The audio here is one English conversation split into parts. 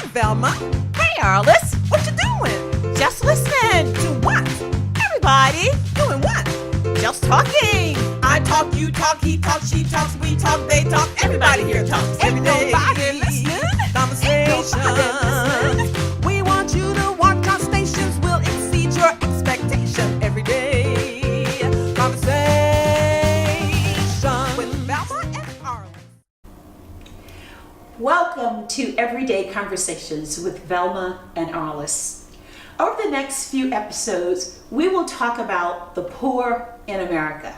Velma. Hey, Arlyce. What you doing? Just listening to what? Everybody doing what? Just talking. I talk, you talk, he talks, she talks, we talk, they talk. Everybody here talks. Ain't nobody listening. Conversations. We want you to watch our stations. We'll exceed your expectation every day. Conversation with Velma and Arlyce. Welcome to Everyday Conversations with Velma and Arlyce. Over the next few episodes, we will talk about the poor in America.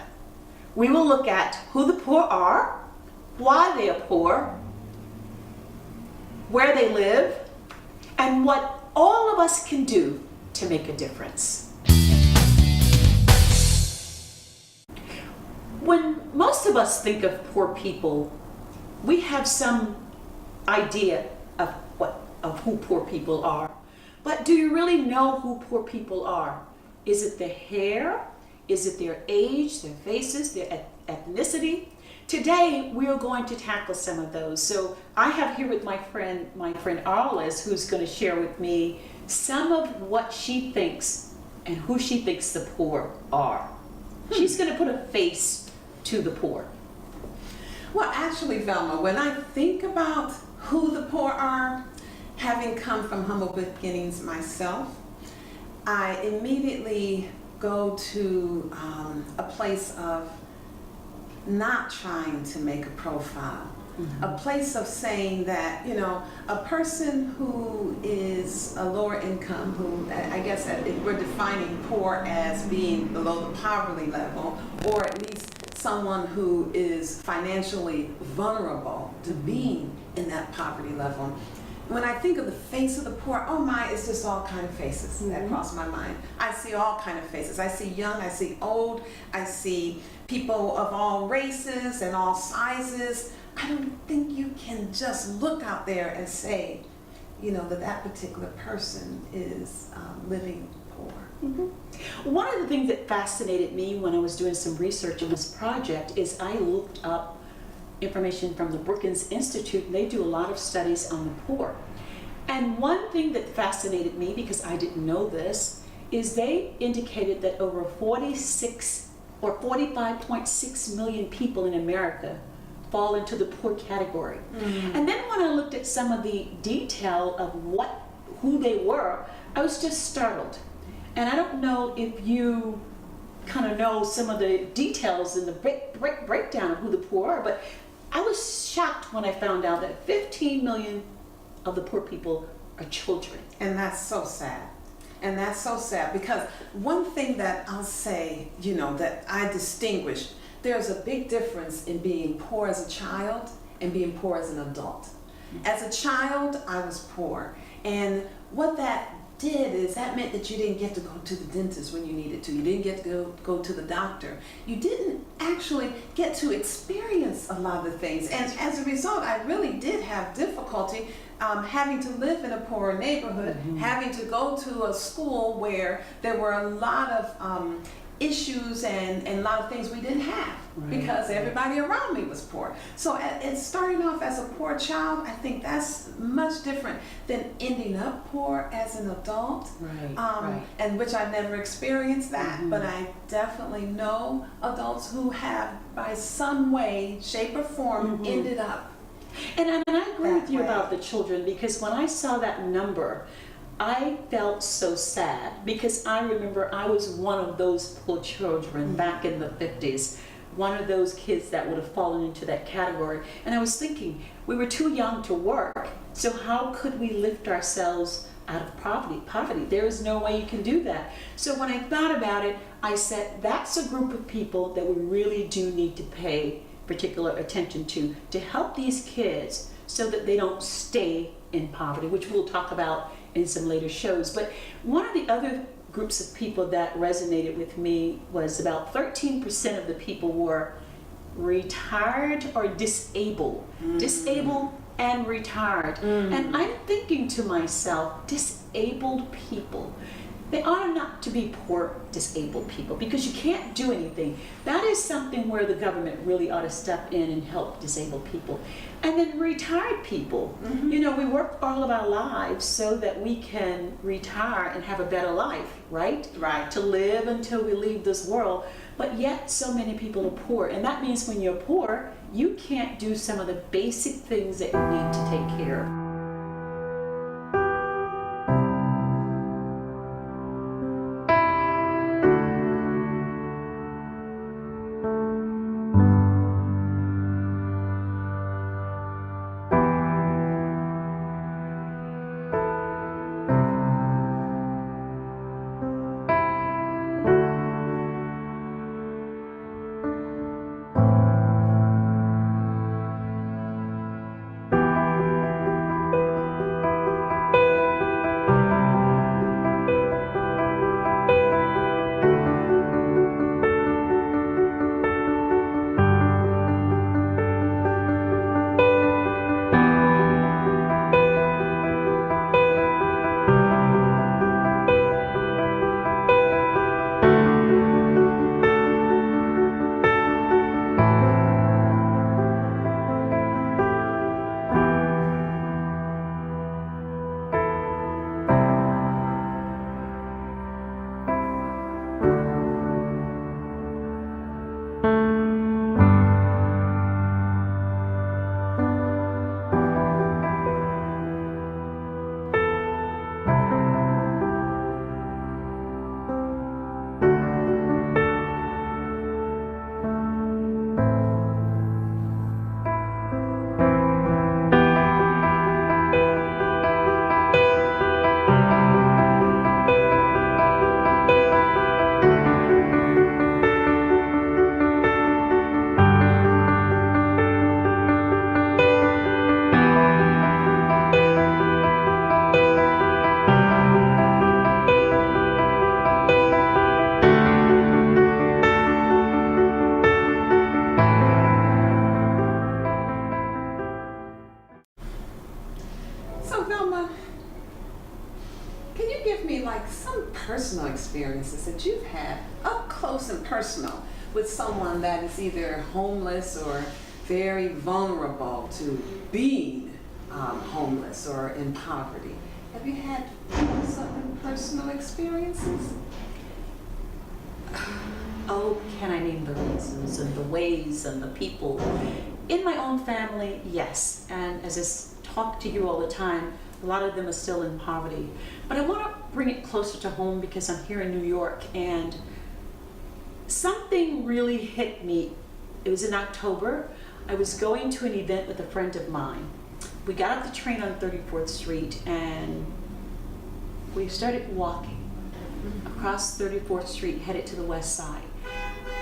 We will look at who the poor are, why they are poor, where they live, and what all of us can do to make a difference. When most of us think of poor people, we have some idea of who poor people are. But do you really know who poor people are? Is it their hair? Is it their age, their faces, their ethnicity? Today we are going to tackle some of those. So I have here with my friend Arlyce, who's going to share with me some of what she thinks and who she thinks the poor are. She's going to put a face to the poor. Well, actually, Velma, when I think about who the poor are, having come from humble beginnings myself, I immediately go to a place of not trying to make a profile, a place of saying that, you know, a person who is a lower income, who I guess if we're defining poor as being below the poverty level, or at least someone who is financially vulnerable to being in that poverty level. When I think of the face of the poor, oh my, it's just all kind of faces that cross my mind. I see all kind of faces. I see young, I see old, I see people of all races and all sizes. I don't think you can just look out there and say, you know, that particular person is living poor. One of the things that fascinated me when I was doing some research on this project is I looked up information from the Brookings Institute, and they do a lot of studies on the poor. And one thing that fascinated me, because I didn't know this, is they indicated that over 46 or 45.6 million people in America fall into the poor category. And then when I looked at some of the detail of who they were, I was just startled. And I don't know if you kind of know some of the details in the breakdown of who the poor are, but I was shocked when I found out that 15 million of the poor people are children. And that's so sad. And that's so sad because one thing that I'll say, you know, that I distinguish, there's a big difference in being poor as a child and being poor as an adult. As a child, I was poor. And what that did is that meant that you didn't get to go to the dentist when you needed to. You didn't get to go to the doctor. You didn't actually get to experience a lot of the things. And as a result, I really did have difficulty having to live in a poorer neighborhood, having to go to a school where there were a lot of issues and a lot of things we didn't have because everybody around me was poor. So starting off as a poor child, I think that's much different than ending up poor as an adult, and which I never experienced that, but I definitely know adults who have by some way, shape or form ended up. And I agree with you about the children, because when I saw that number, I felt so sad, because I remember I was one of those poor children back in the 50s, one of those kids that would have fallen into that category. And I was thinking, we were too young to work, so how could we lift ourselves out of poverty? There is no way you can do that. So when I thought about it, I said, that's a group of people that we really do need to pay particular attention to help these kids so that they don't stay in poverty, which we'll talk about in some later shows. But one of the other groups of people that resonated with me was about 13% of the people were retired or disabled. Disabled and retired. And I'm thinking to myself, disabled people, They honor not to be poor, disabled people, because you can't do anything. That is something where the government really ought to step in and help disabled people. And then retired people. You know, we work all of our lives so that we can retire and have a better life, right? Right. To live until we leave this world. But yet so many people are poor. And that means when you're poor, you can't do some of the basic things that you need to take care of. Velma, can you give me like some personal experiences that you've had up close and personal with someone that is either homeless or very vulnerable to being homeless or in poverty? Have you had some personal experiences? Oh, can I name the reasons and the ways and the people? In my own family, yes. And as I talk to you all the time, a lot of them are still in poverty. But I want to bring it closer to home because I'm here in New York and something really hit me. It was in October. I was going to an event with a friend of mine. We got off the train on 34th Street and we started walking across 34th Street, headed to the west side.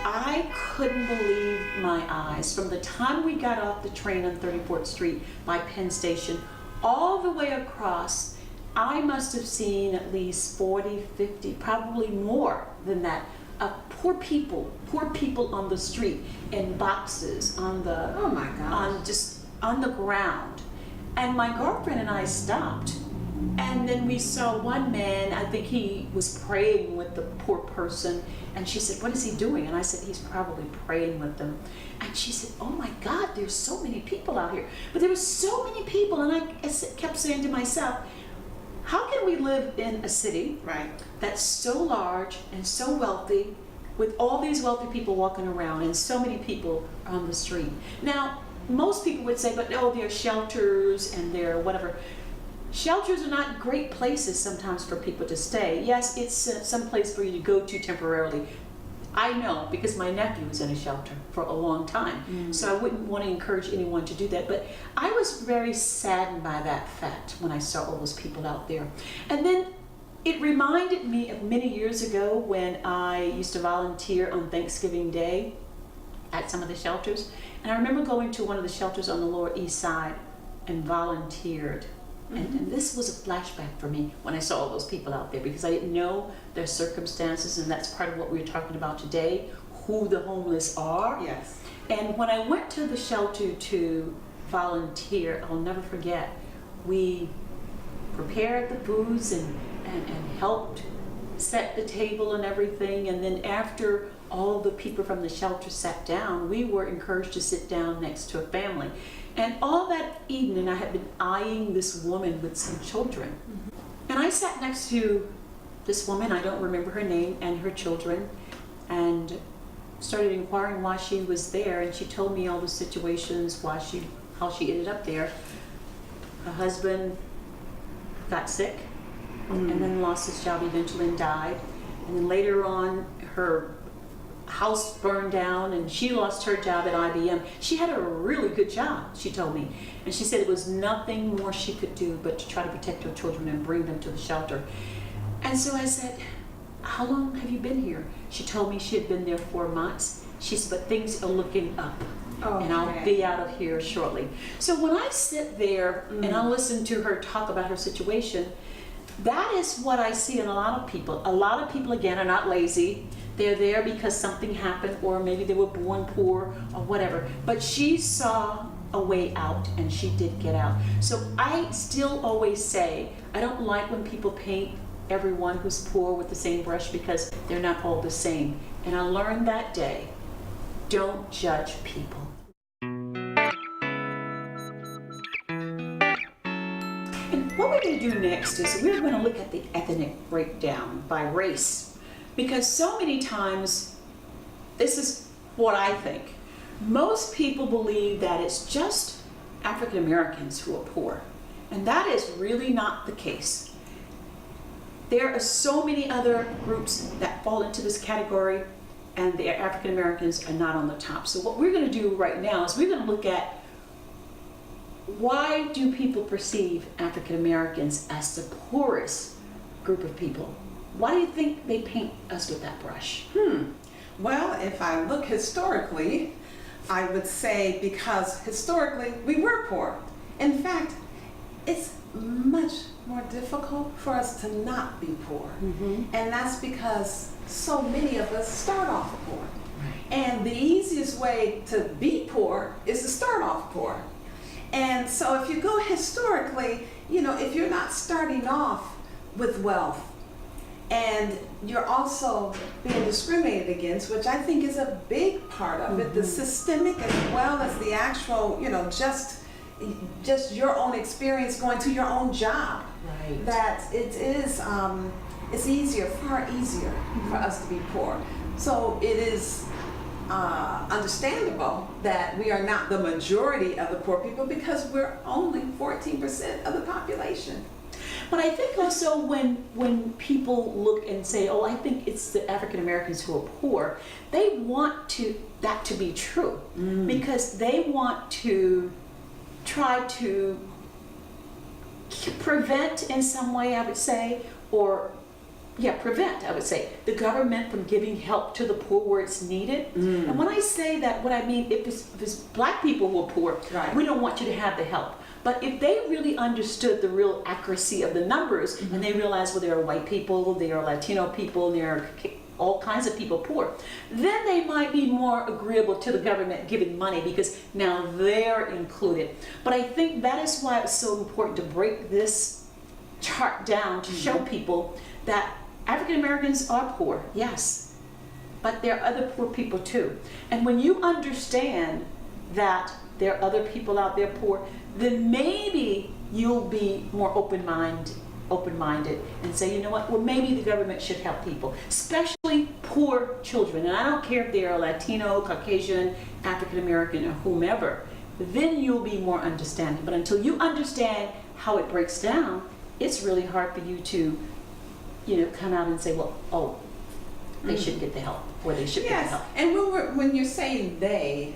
I couldn't believe my eyes. From the time we got off the train on 34th Street by Penn Station, all the way across, I must have seen at least 40, 50, probably more than that, of poor people on the street in boxes on the, Oh my gosh. just on the ground. And my girlfriend and I stopped. And then we saw one man, I think he was praying with the poor person. And she said, what is he doing? And I said, he's probably praying with them. And she said, oh my God, there's so many people out here. But there were so many people. And I kept saying to myself, how can we live in a city Right. that's so large and so wealthy with all these wealthy people walking around and so many people on the street? Now, most people would say, but oh, there are shelters and there are whatever. Shelters are not great places sometimes for people to stay. Yes, it's some place for you to go to temporarily. I know because my nephew was in a shelter for a long time. So I wouldn't want to encourage anyone to do that. But I was very saddened by that fact when I saw all those people out there. And then it reminded me of many years ago when I used to volunteer on Thanksgiving Day at some of the shelters. And I remember going to one of the shelters on the Lower East Side and volunteered. And this was a flashback for me when I saw all those people out there because I didn't know their circumstances, and that's part of what we were talking about today, who the homeless are. Yes. And when I went to the shelter to volunteer, I'll never forget, we prepared the foods and helped set the table and everything, and then after all the people from the shelter sat down, we were encouraged to sit down next to a family. And all that evening I had been eyeing this woman with some children. And I sat next to this woman, I don't remember her name, and her children, and started inquiring why she was there, and she told me all the situations, how she ended up there. Her husband got sick, and then lost his job eventually and died. And then later on, her house burned down and she lost her job at IBM. She had a really good job, she told me. And she said it was nothing more she could do but to try to protect her children and bring them to the shelter. And so I said, how long have you been here? She told me she had been there 4 months. She said, but things are looking up. Okay. And I'll be out of here shortly. So when I sit there and I listen to her talk about her situation, that is what I see in a lot of people. A lot of people, again, are not lazy. They're there because something happened, or maybe they were born poor or whatever. But she saw a way out and she did get out. So I still always say, I don't like when people paint everyone who's poor with the same brush because they're not all the same. And I learned that day, don't judge people. And what we're going to do next is we're going to look at the ethnic breakdown by race. Because so many times, this is what I think, most people believe that it's just African Americans who are poor. And that is really not the case. There are so many other groups that fall into this category, and the African Americans are not on the top. So what we're going to do right now is we're going to look at why do people perceive African Americans as the poorest group of people? Why do you think they paint us with that brush? Well, if I look historically, I would say because historically we were poor. In fact, it's much more difficult for us to not be poor. And that's because so many of us start off poor. And the easiest way to be poor is to start off poor. And so if you go historically, if you're not starting off with wealth, and you're also being discriminated against, which I think is a big part of it, the systemic as well as the actual, just your own experience going to your own job. Right. That it is, it's easier, far easier for us to be poor. So it is understandable that we are not the majority of the poor people because we're only 14% of the population. But I think also when people look and say, oh, I think it's the African Americans who are poor, they want that to be true because they want to try to prevent in some way, I would say, prevent, I would say, the government from giving help to the poor where it's needed. And when I say that, what I mean, if it's black people who are poor, we don't want you to have the help. But if they really understood the real accuracy of the numbers, and they realized, well, there are white people, there are Latino people, there are all kinds of people poor, then they might be more agreeable to the government giving money because now they're included. But I think that is why it's so important to break this chart down to show people that African Americans are poor, yes, but there are other poor people too. And when you understand that there are other people out there poor, then maybe you'll be more open-minded and say, you know what, well, maybe the government should help people, especially poor children. And I don't care if they are Latino, Caucasian, African American, or whomever, then you'll be more understanding. But until you understand how it breaks down, it's really hard for you to, come out and say, well, oh, they should get the help, or they should get the help. And when you're saying they.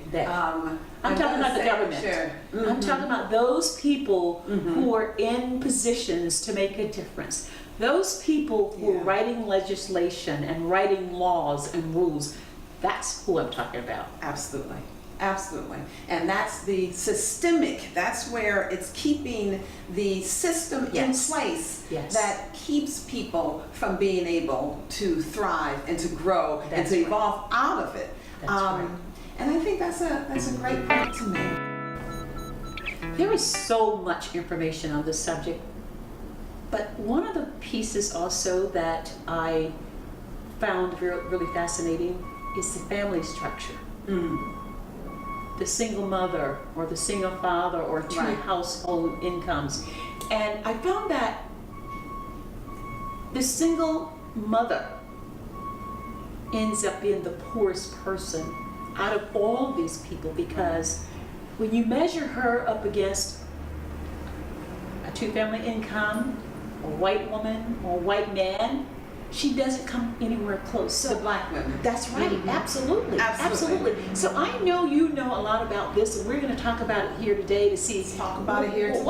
I'm talking about the government. Sure. I'm talking about those people who are in positions to make a difference. Those people who are writing legislation and writing laws and rules. That's who I'm talking about. Absolutely. Absolutely. And that's the systemic, that's where it's keeping the system in place that keeps people from being able to thrive and to grow and to evolve out of it. That's right. And I think that's a great point to make. There is so much information on this subject. But one of the pieces also that I found really fascinating is the family structure. The single mother or the single father or two Right. household incomes. And I found that the single mother ends up being the poorest person out of all these people, because when you measure her up against a two-family income, a white woman or a white man, she doesn't come anywhere close. The So black women. that's right, absolutely, Absolutely. absolutely. So I know you know a lot about this, and we're going to talk about it here today to see. Talk about it here today.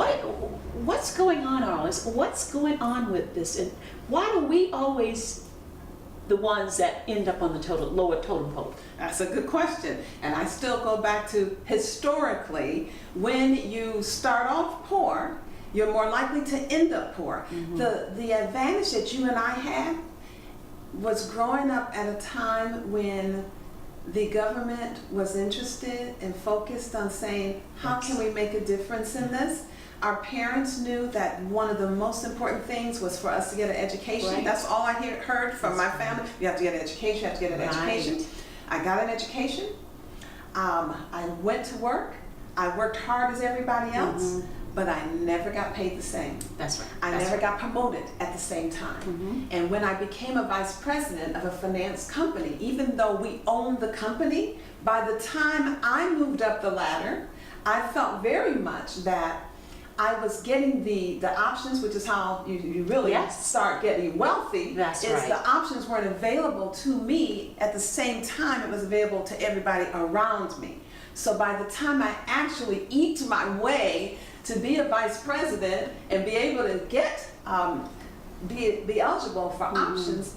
What's going on, Arlyce? What's going on with this, and why do we always the ones that end up on the lower totem pole? That's a good question. And I still go back to historically, when you start off poor, you're more likely to end up poor. The advantage that you and I had was growing up at a time when the government was interested and focused on saying, how can we make a difference in this? Our parents knew that one of the most important things was for us to get an education. Right. That's all I heard from my family. You have to get an education, you have to get an education. I got an education. I went to work. I worked hard as everybody else, but I never got paid the same. That's right. I never got promoted at the same time. And when I became a vice president of a finance company, even though we owned the company, by the time I moved up the ladder, I felt very much that I was getting the options, which is how you really start getting wealthy. That's is right. The options weren't available to me at the same time it was available to everybody around me. So by the time I actually eked my way to be a vice president and be able to get be eligible for options,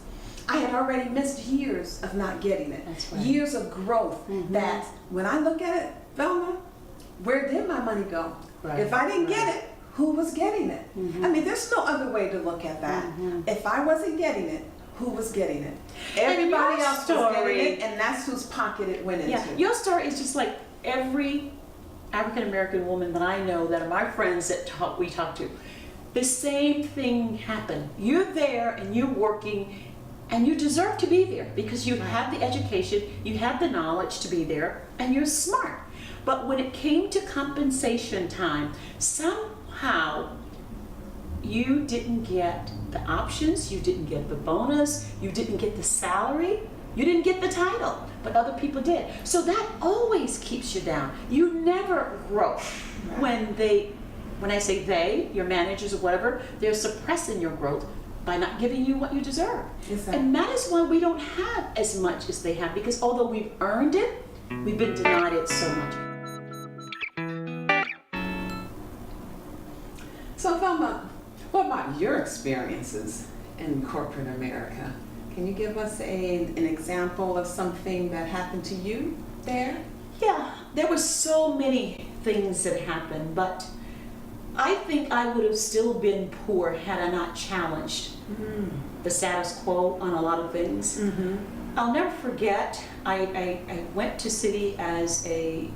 I had already missed years of not getting it. That's right. Years of growth that when I look at it, Velma, where did my money go? Right, If I didn't get it, who was getting it? I mean, there's no other way to look at that. If I wasn't getting it, who was getting it? Everybody your else was story- getting it, and that's whose pocket it went into. Yeah, your story is just like every African American woman that I know that are my friends that we talk to. The same thing happened. You're there and you're working, and you deserve to be there because you have the education, you have the knowledge to be there, and you're smart. But when it came to compensation time, somehow you didn't get the options, you didn't get the bonus, you didn't get the salary, you didn't get the title, but other people did. So that always keeps you down. You never grow. When I say they, your managers or whatever, they're suppressing your growth by not giving you what you deserve. Exactly. And that is why we don't have as much as they have, because although we've earned it, we've been denied it so much. So Velma, what about your experiences in corporate America? Can you give us an example of something that happened to you there? Yeah, there were so many things that happened, but I think I would have still been poor had I not challenged the status quo on a lot of things. I'll never forget, I went to City as a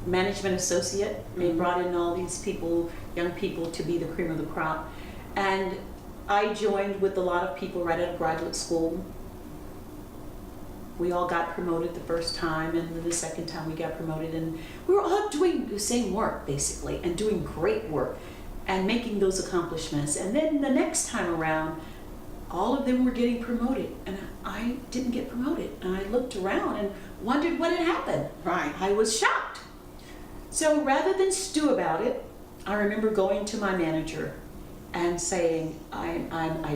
management associate. They brought in all these people, young people, to be the cream of the crop. And I joined with a lot of people right out of graduate school. We all got promoted the first time, and then the second time we got promoted, and we were all doing the same work basically, and doing great work and making those accomplishments. And then the next time around, all of them were getting promoted, and I didn't get promoted. And I looked around and wondered what had happened. Right. I was shocked. So rather than stew about it, I remember going to my manager and saying, I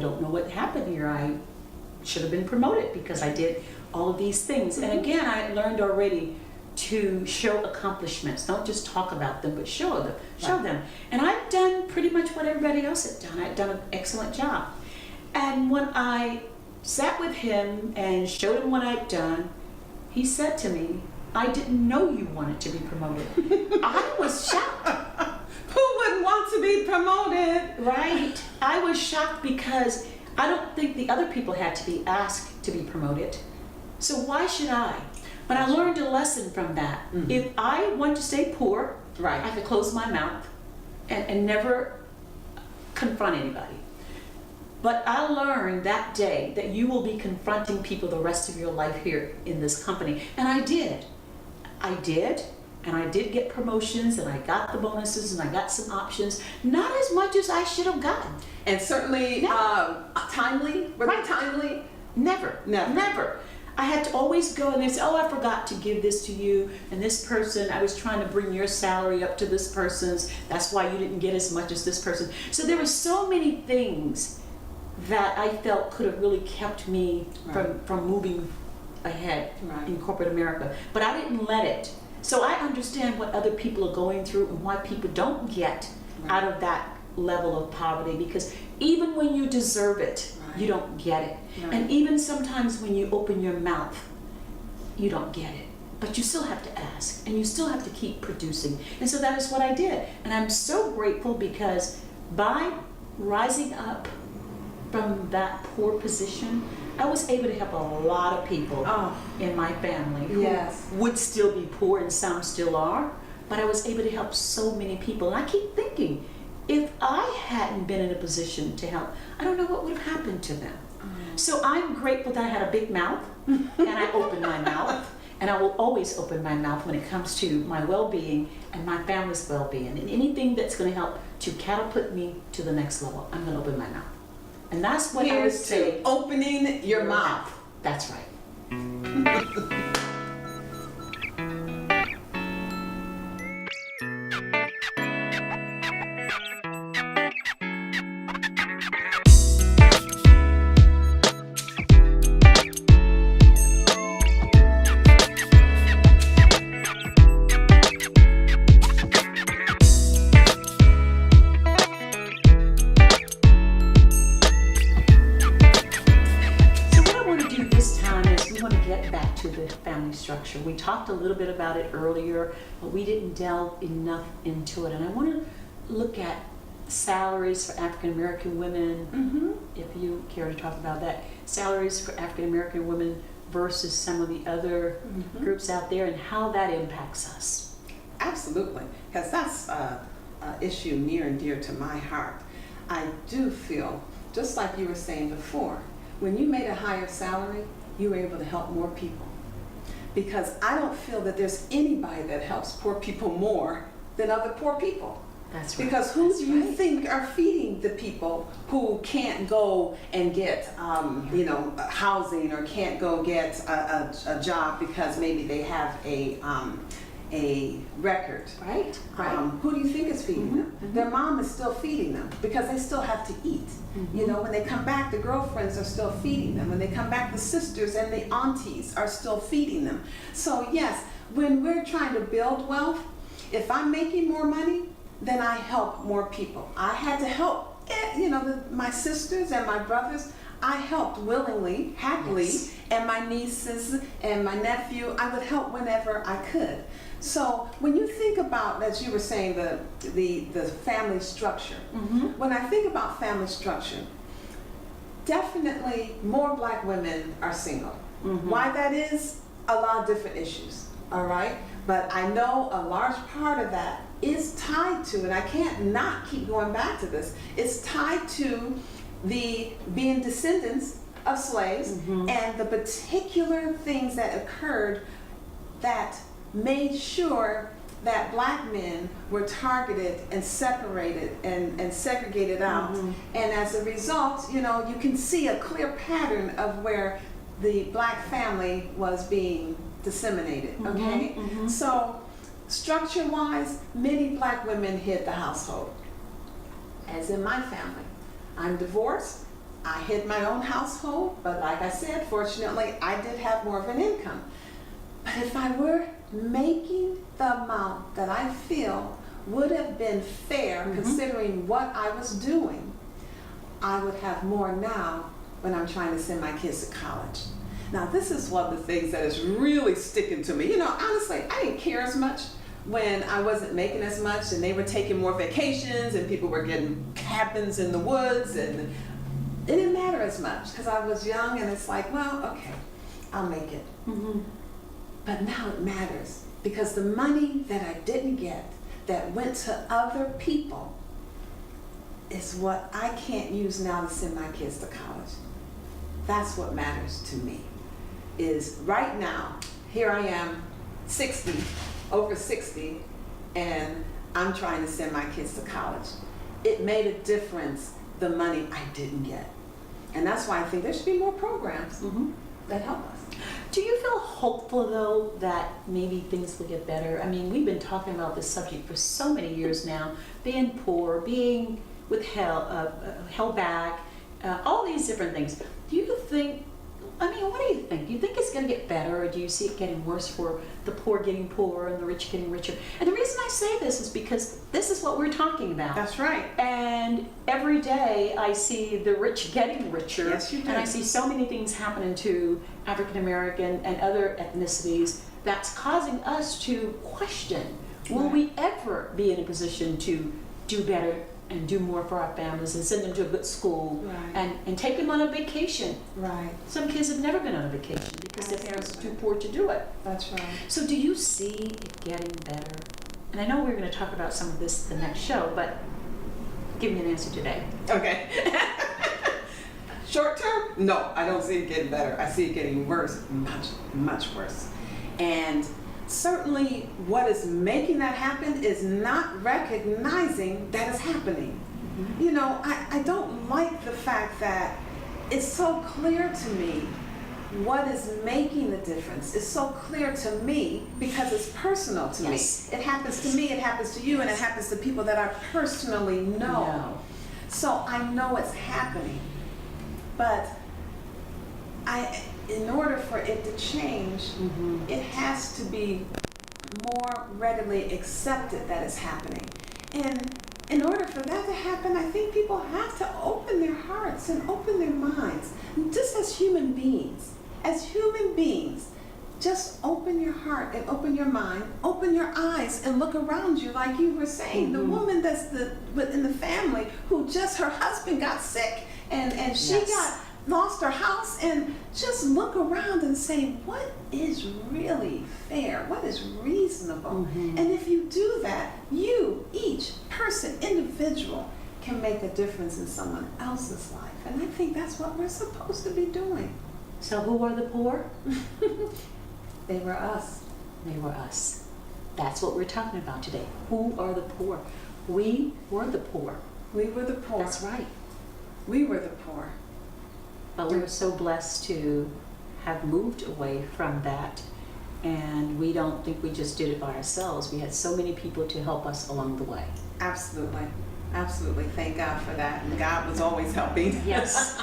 don't know what happened here. I should have been promoted because I did all of these things. And again, I learned already to show accomplishments. Don't just talk about them, but show them. And I've done pretty much what everybody else had done. I've done an excellent job. And when I sat with him and showed him what I'd done, he said to me, I didn't know you wanted to be promoted. I was shocked. Who wouldn't want to be promoted? Right. I was shocked because I don't think the other people had to be asked to be promoted. So why should I? But I learned a lesson from that. If I want to stay poor, Right. I have to close my mouth and never confront anybody. But I learned that day that you will be confronting people the rest of your life here in this company. And I did. And I did get promotions, and I got the bonuses, and I got some options. Not as much as I should have gotten. And certainly timely? Were they timely? Never. I had to always go, and they say, oh, I forgot to give this to you, and this person, I was trying to bring your salary up to this person's, that's why you didn't get as much as this person. So there were so many things that I felt could have really kept me from moving ahead in corporate America. But I didn't let it. So I understand what other people are going through and why people don't get out of that level of poverty, because even when you deserve it, you don't get it. And even sometimes when you open your mouth, you don't get it. But you still have to ask, and you still have to keep producing. And so that is what I did. And I'm so grateful, because by rising up from that poor position, I was able to help a lot of people in my family who would still be poor, and some still are, but I was able to help so many people. And I keep thinking, if I hadn't been in a position to help, I don't know what would have happened to them. So I'm grateful that I had a big mouth, and I opened my mouth, and I will always open my mouth when it comes to my well-being and my family's well-being, and anything that's going to help to catapult me to the next level, I'm going to open my mouth. And that's what I would say. Opening your mouth. That's right. Structure. We talked a little bit about it earlier, but we didn't delve enough into it. And I want to look at salaries for African American women, if you care to talk about that. Salaries for African American women versus some of the other groups out there, and how that impacts us. Absolutely, because that's an issue near and dear to my heart. I do feel, just like you were saying before, when you made a higher salary, you were able to help more people. Because I don't feel that there's anybody that helps poor people more than other poor people. That's right. Because who do you think are feeding the people who can't go and get, housing, or can't go get a job because maybe they have a record? Right. Who do you think is feeding them? Their mom is still feeding them, because they still have to eat. You know, when they come back, the girlfriends are still feeding them. When they come back, the sisters and the aunties are still feeding them. So yes, when we're trying to build wealth, if I'm making more money, then I help more people. I had to help, my sisters and my brothers. I helped willingly, happily, and my nieces and my nephew, I would help whenever I could. So when you think about, as you were saying, the family structure, when I think about family structure, definitely more Black women are single. Why that is, a lot of different issues, all right? But I know a large part of that is tied to, and I can't not keep going back to this, it's tied to the being descendants of slaves and the particular things that occurred that made sure that Black men were targeted and separated and segregated out. And as a result, you can see a clear pattern of where the Black family was being disseminated, okay? So structure-wise, many Black women hid the household, as in my family. I'm divorced. I hid my own household, but like I said, fortunately, I did have more of an income. But if I were making the amount that I feel would have been fair, considering what I was doing, I would have more now when I'm trying to send my kids to college. Now, this is one of the things that is really sticking to me. Honestly, I didn't care as much when I wasn't making as much and they were taking more vacations and people were getting cabins in the woods, and it didn't matter as much because I was young, and it's like, well, okay, I'll make it. But now it matters, because the money that I didn't get that went to other people is what I can't use now to send my kids to college. That's what matters to me. Is right now, here I am, 60, over 60, and I'm trying to send my kids to college. It made a difference, the money I didn't get. And that's why I think there should be more programs that help us. Do you feel hopeful though that maybe things will get better? I mean, we've been talking about this subject for so many years now, being poor, being held back, all these different things. Do you think, I mean, what do you think? Do you think it's going to get better, or do you see it getting worse for the poor getting poorer and the rich getting richer? And the reason I say this is because this is what we're talking about. That's right. And every day I see the rich getting richer. Yes, you do. And I see so many things happening to African American and other ethnicities that's causing us to question, will we ever be in a position to do better and do more for our families and send them to a good school and take them on a vacation? Right. Some kids have never been on a vacation because their parents are too poor to do it. That's right. So do you see it getting better? And I know we're going to talk about some of this the next show, but give me an answer today. Okay. Short term? No, I don't see it getting better. I see it getting worse, much, much worse. And certainly what is making that happen is not recognizing that it's happening. You know, I don't like the fact that it's so clear to me what is making the difference. It's so clear to me because it's personal to me. It happens to me, it happens to you, and it happens to people that I personally know. So I know it's happening. But in order for it to change, it has to be more readily accepted that it's happening. And in order for that to happen, I think people have to open their hearts and open their minds. Just as human beings, just open your heart and open your mind, open your eyes and look around you like you were saying. The woman that's in the family who just her husband got sick and she lost her house, and just look around and say, what is really fair? What is reasonable? And if you do that, you, each person, individual, can make a difference in someone else's life. And I think that's what we're supposed to be doing. So who are the poor? They were us. They were us. That's what we're talking about today. Who are the poor? We were the poor. We were the poor. That's right. We were the poor. But we were so blessed to have moved away from that, and we don't think we just did it by ourselves. We had so many people to help us along the way. Absolutely. Absolutely. Thank God for that. And God was always helping. Yes.